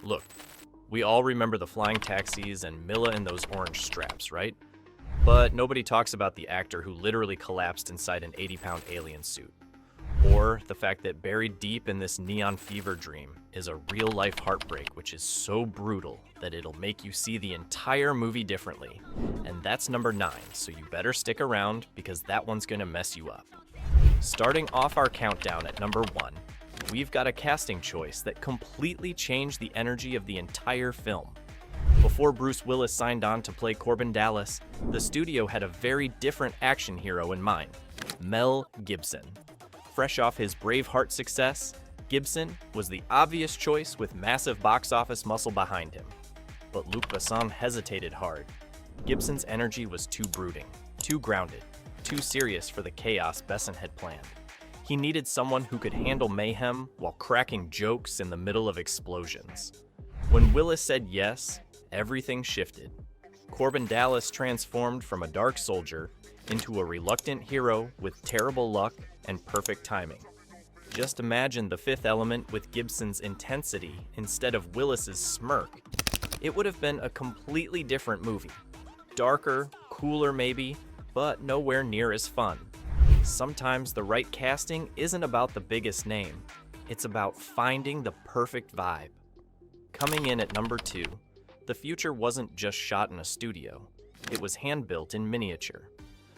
Look, we all remember the flying taxis and Milla in those orange straps, right? But nobody talks about the actor who literally collapsed inside an 80-pound alien suit. Or the fact that buried deep in this neon fever dream is a real-life heartbreak which is so brutal that it'll make you see the entire movie differently. And that's number 9, so you better stick around because that one's gonna mess you up. Starting off our countdown at number 1, we've got a casting choice that completely changed the energy of the entire film. Before Bruce Willis signed on to play Corbin Dallas, the studio had a very different action hero in mind, Mel Gibson. Fresh off his Braveheart success, Gibson was the obvious choice with massive box office muscle behind him. But Luc Besson hesitated hard. Gibson's energy was too brooding, too grounded, too serious for the chaos Besson had planned. He needed someone who could handle mayhem while cracking jokes in the middle of explosions. When Willis said yes, everything shifted. Corbin Dallas transformed from a dark soldier into a reluctant hero with terrible luck and perfect timing. Just imagine The Fifth Element with Gibson's intensity instead of Willis's smirk. It would have been a completely different movie. Darker, cooler maybe, but nowhere near as fun. Sometimes the right casting isn't about the biggest name. It's about finding the perfect vibe. Coming in at number 2, the future wasn't just shot in a studio. It was hand-built in miniature.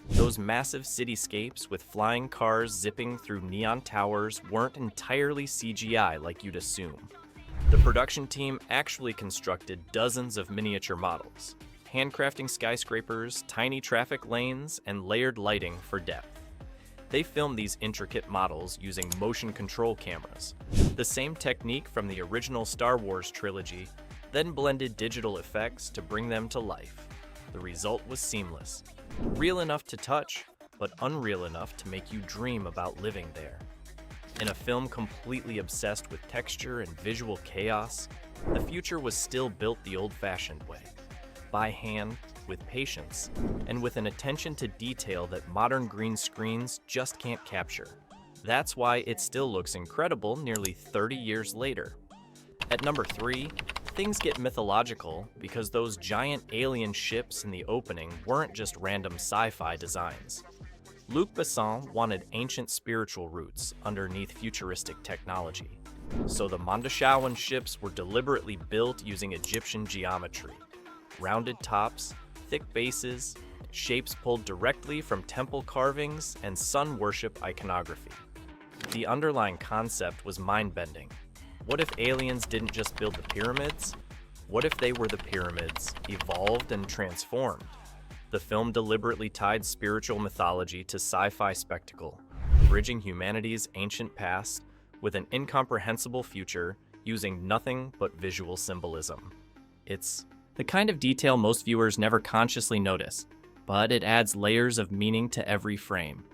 Those massive cityscapes with flying cars zipping through neon towers weren't entirely CGI like you'd assume. The production team actually constructed dozens of miniature models, handcrafting skyscrapers, tiny traffic lanes, and layered lighting for depth. They filmed these intricate models using motion control cameras, the same technique from the original Star Wars trilogy, then blended digital effects to bring them to life. The result was seamless. Real enough to touch, but unreal enough to make you dream about living there. In a film completely obsessed with texture and visual chaos, the future was still built the old-fashioned way, by hand, with patience, and with an attention to detail that modern green screens just can't capture. That's why it still looks incredible nearly 30 years later. At number 3, things get mythological because those giant alien ships in the opening weren't just random sci-fi designs. Luc Besson wanted ancient spiritual roots underneath futuristic technology. So the Mondoshawan ships were deliberately built using Egyptian geometry. Rounded tops, thick bases, shapes pulled directly from temple carvings and sun worship iconography. The underlying concept was mind-bending. What if aliens didn't just build the pyramids? What if they were the pyramids, evolved and transformed? The film deliberately tied spiritual mythology to sci-fi spectacle, bridging humanity's ancient past with an incomprehensible future using nothing but visual symbolism. It's the kind of detail most viewers never consciously notice, but it adds layers of meaning to every frame.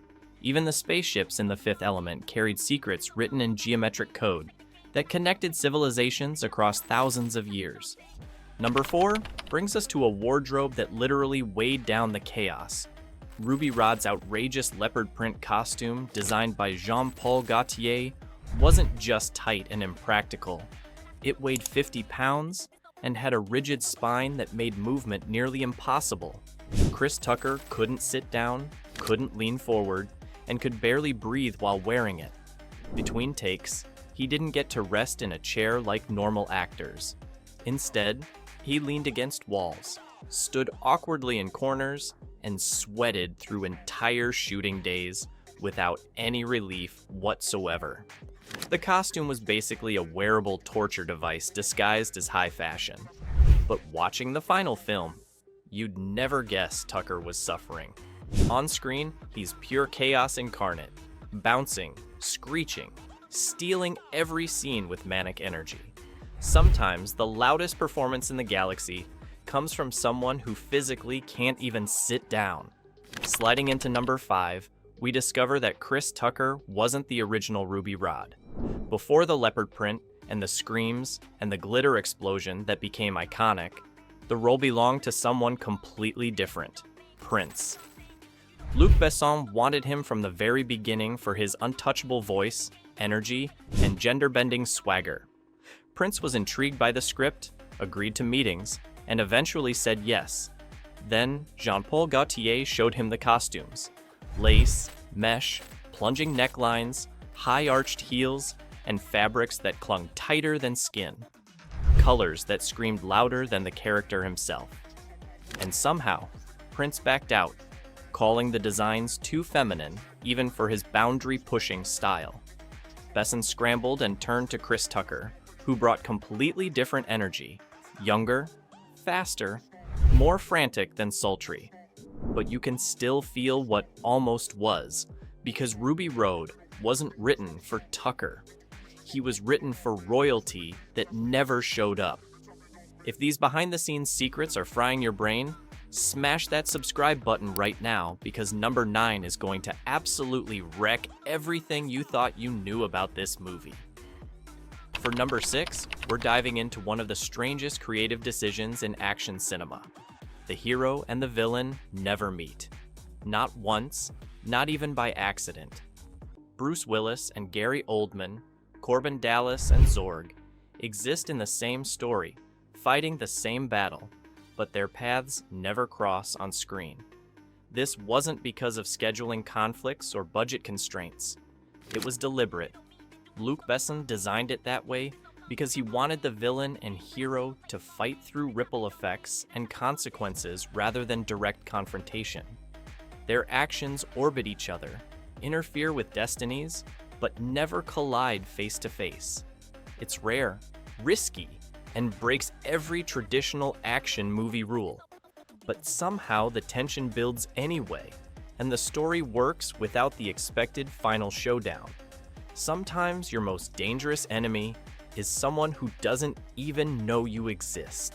Even the spaceships in The Fifth Element carried secrets written in geometric code that connected civilizations across thousands of years. Number 4 brings us to a wardrobe that literally weighed down the chaos. Ruby Rod's outrageous leopard print costume, designed by Jean-Paul Gaultier, wasn't just tight and impractical. It weighed 50 pounds and had a rigid spine that made movement nearly impossible. Chris Tucker couldn't sit down, couldn't lean forward, and could barely breathe while wearing it. Between takes, he didn't get to rest in a chair like normal actors. Instead, he leaned against walls, stood awkwardly in corners, and sweated through entire shooting days without any relief whatsoever. The costume was basically a wearable torture device disguised as high fashion. But watching the final film, you'd never guess Tucker was suffering. On screen, he's pure chaos incarnate, bouncing, screeching, stealing every scene with manic energy. Sometimes the loudest performance in the galaxy comes from someone who physically can't even sit down. Sliding into number 5, we discover that Chris Tucker wasn't the original Ruby Rod. Before the leopard print and the screams and the glitter explosion that became iconic, the role belonged to someone completely different, Prince. Luc Besson wanted him from the very beginning for his untouchable voice, energy, and gender-bending swagger. Prince was intrigued by the script, agreed to meetings, and eventually said yes. Then, Jean-Paul Gaultier showed him the costumes. Lace, mesh, plunging necklines, high-arched heels, and fabrics that clung tighter than skin. Colors that screamed louder than the character himself. And somehow, Prince backed out, calling the designs too feminine even for his boundary-pushing style. Besson scrambled and turned to Chris Tucker, who brought completely different energy, younger, faster, more frantic than sultry. But you can still feel what almost was, because Ruby Road wasn't written for Tucker. He was written for royalty that never showed up. If these behind-the-scenes secrets are frying your brain, smash that subscribe button right now, because number 9 is going to absolutely wreck everything you thought you knew about this movie. For number 6, we're diving into one of the strangest creative decisions in action cinema. The hero and the villain never meet. Not once, not even by accident. Bruce Willis and Gary Oldman, Corbin Dallas and Zorg exist in the same story, fighting the same battle, but their paths never cross on screen. This wasn't because of scheduling conflicts or budget constraints. It was deliberate. Luc Besson designed it that way because he wanted the villain and hero to fight through ripple effects and consequences rather than direct confrontation. Their actions orbit each other, interfere with destinies, but never collide face to face. It's rare, risky, and breaks every traditional action movie rule. But somehow the tension builds anyway, and the story works without the expected final showdown. Sometimes your most dangerous enemy is someone who doesn't even know you exist.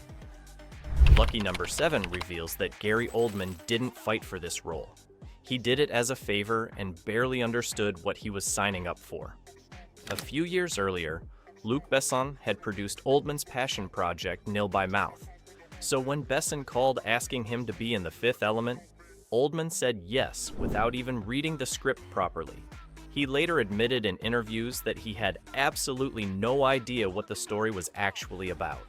Lucky number 7 reveals that Gary Oldman didn't fight for this role. He did it as a favor and barely understood what he was signing up for. A few years earlier, Luc Besson had produced Oldman's passion project Nil by Mouth. So when Besson called asking him to be in The Fifth Element, Oldman said yes without even reading the script properly. He later admitted in interviews that he had absolutely no idea what the story was actually about.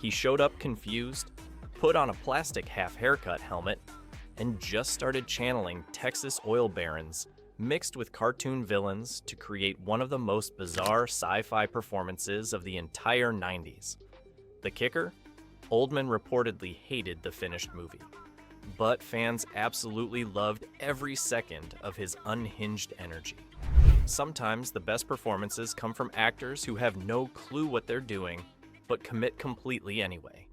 He showed up confused, put on a plastic half-haircut helmet, and just started channeling Texas oil barons mixed with cartoon villains to create one of the most bizarre sci-fi performances of the entire 90s. The kicker? Oldman reportedly hated the finished movie. But fans absolutely loved every second of his unhinged energy. Sometimes the best performances come from actors who have no clue what they're doing, but commit completely anyway.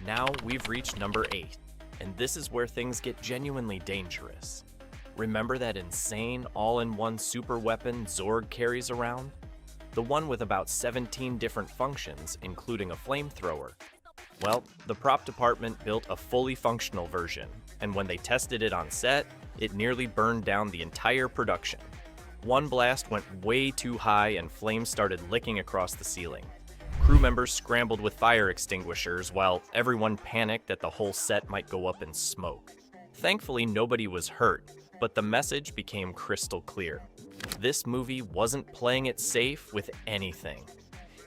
Now we've reached number 8, and this is where things get genuinely dangerous. Remember that insane all-in-one super weapon Zorg carries around? The one with about 17 different functions, including a flamethrower. Well, the prop department built a fully functional version, and when they tested it on set, it nearly burned down the entire production. One blast went way too high and flames started licking across the ceiling. Crew members scrambled with fire extinguishers while everyone panicked that the whole set might go up in smoke. Thankfully, nobody was hurt, but the message became crystal clear. This movie wasn't playing it safe with anything.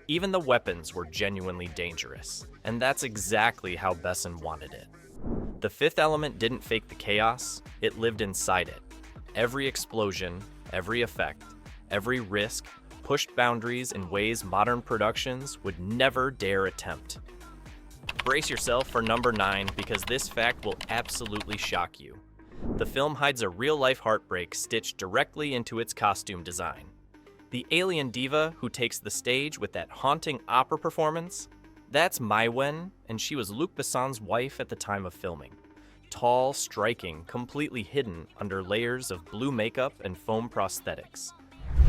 Even the weapons were genuinely dangerous, and that's exactly how Besson wanted it. The Fifth Element didn't fake the chaos, it lived inside it. Every explosion, every effect, every risk pushed boundaries in ways modern productions would never dare attempt. Brace yourself for number 9 because this fact will absolutely shock you. The film hides a real-life heartbreak stitched directly into its costume design. The alien diva who takes the stage with that haunting opera performance? That's Mai Wen, and she was Luc Besson's wife at the time of filming. Tall, striking, completely hidden under layers of blue makeup and foam prosthetics.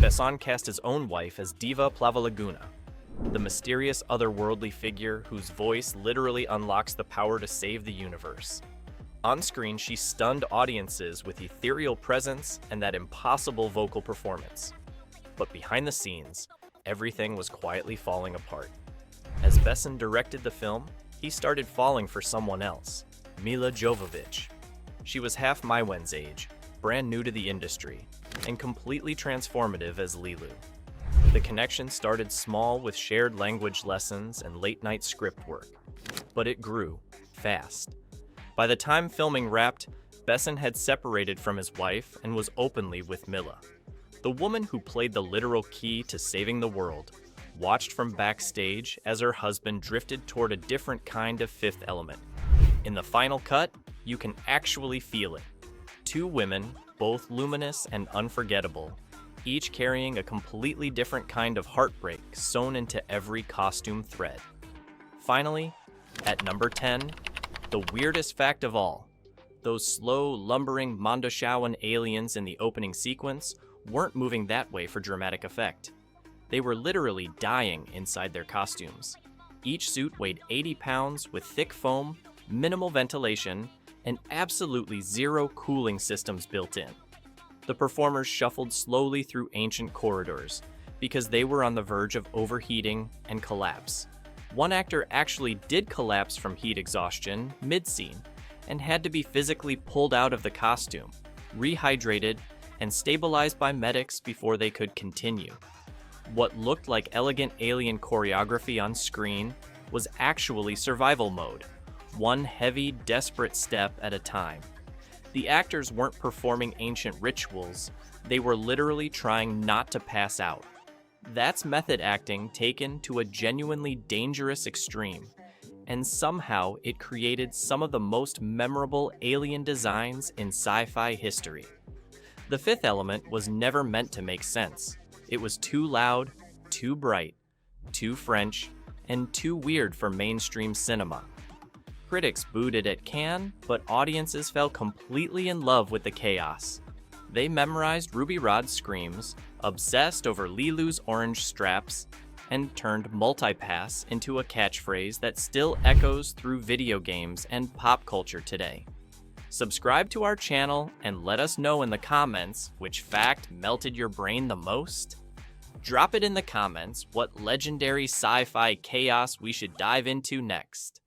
Besson cast his own wife as Diva Plavalaguna, the mysterious otherworldly figure whose voice literally unlocks the power to save the universe. On screen, she stunned audiences with ethereal presence and that impossible vocal performance. But behind the scenes, everything was quietly falling apart. As Besson directed the film, he started falling for someone else, Mila Jovovich. She was half Mai Wen's age, brand new to the industry, and completely transformative as Lilu. The connection started small with shared language lessons and late-night script work, but it grew fast. By the time filming wrapped, Besson had separated from his wife and was openly with Milla. The woman who played the literal key to saving the world watched from backstage as her husband drifted toward a different kind of fifth element. In the final cut, you can actually feel it. Two women, both luminous and unforgettable, each carrying a completely different kind of heartbreak sewn into every costume thread. Finally, at number 10, the weirdest fact of all. Those slow, lumbering Mondoshawan aliens in the opening sequence weren't moving that way for dramatic effect. They were literally dying inside their costumes. Each suit weighed 80 pounds with thick foam, minimal ventilation, and absolutely zero cooling systems built in. The performers shuffled slowly through ancient corridors because they were on the verge of overheating and collapse. One actor actually did collapse from heat exhaustion mid-scene and had to be physically pulled out of the costume, rehydrated, and stabilized by medics before they could continue. What looked like elegant alien choreography on screen was actually survival mode, one heavy, desperate step at a time. The actors weren't performing ancient rituals, they were literally trying not to pass out. That's method acting taken to a genuinely dangerous extreme, and somehow it created some of the most memorable alien designs in sci-fi history. The fifth element was never meant to make sense. It was too loud, too bright, too French, and too weird for mainstream cinema. Critics booed it at Cannes, but audiences fell completely in love with the chaos. They memorized Ruby Rod's screams, obsessed over Lilu's orange straps, and turned multipass into a catchphrase that still echoes through video games and pop culture today. Subscribe to our channel and let us know in the comments which fact melted your brain the most. Drop it in the comments what legendary sci-fi chaos we should dive into next.